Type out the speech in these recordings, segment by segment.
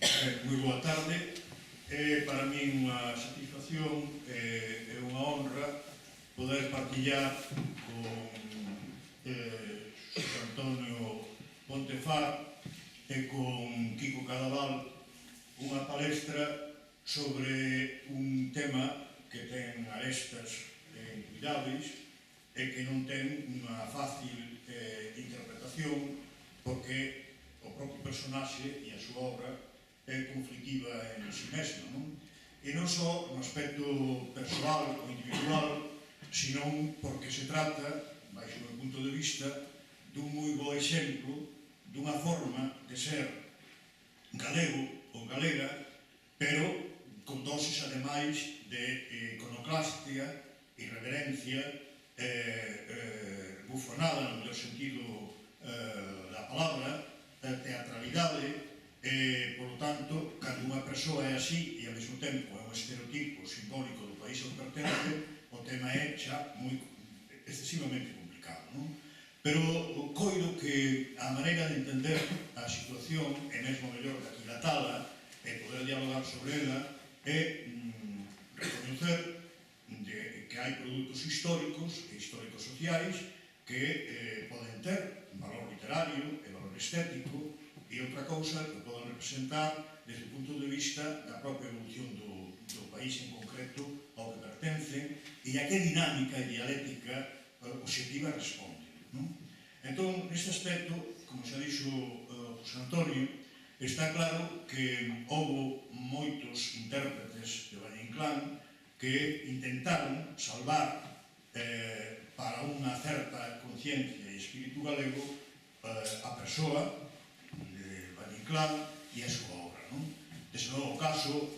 Moi boa tarde. É para min unha satisfacción e unha honra poder partillar con Xosé Antonio Pontefar e con Quico Cadaval unha palestra sobre un tema que ten arestas incuidáveis e que non ten unha fácil interpretación, porque o propio personaxe e a súa obra é conflictiva en si mesma, non? E non só no aspecto persoal ou individual, senón porque se trata, baixo o meu punto de vista, dun moi bo exemplo dunha forma de ser galego ou galega, pero con dosis, ademais, de iconoclastia, irreverencia, bufonada no mellor sentido da palabra, teatralidade. Por lo tanto, cando unha persoa é así e ao mesmo tempo é un estereotipo simbólico do país ao que pertence, o tema é xa moi excesivamente complicado, non? Pero coido que a maneira de entender a situación, e mesmo mellor de aquilatala e poder dialogar sobre ela, é recoñecer que hai produtos históricos e históricos sociais que poden ter valor literario e valor estético, e outra cousa que poden representar desde o punto de vista da propia evolución do país en concreto ao que pertencen e a que dinámica e dialéctica obxectiva responde, non? Entón, neste aspecto, como xa dixo José Antonio, está claro que houve moitos intérpretes de Valle Inclán que intentaron salvar para unha certa conciencia e espírito galego a persoa de Valle Inclán e a súa obra, non? Desde logo o caso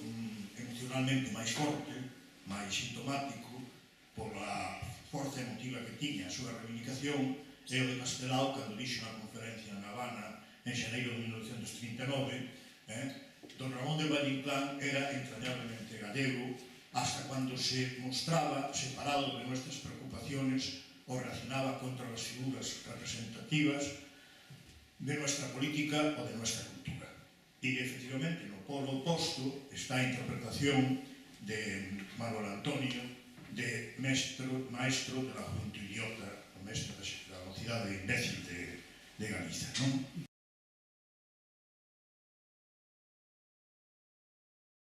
emocionalmente máis forte, máis sintomático pola forza emotiva que tiña a súa reivindicación é o de Castelao cando dixo na conferencia en Habana en xaneiro de 1939, Don Ramón de Valle Inclán era entrañablemente gallego hasta cuando se mostraba separado de nuestras preocupaciones o reaccionaba contra las figuras representativas de nuestra política o de nuestra cultura. Y efectivamente, no polo oposto está a interpretación de Manuel Antonio de maestro de la juventud idiota, o maestro da mocidade imbécil de Galiza, non?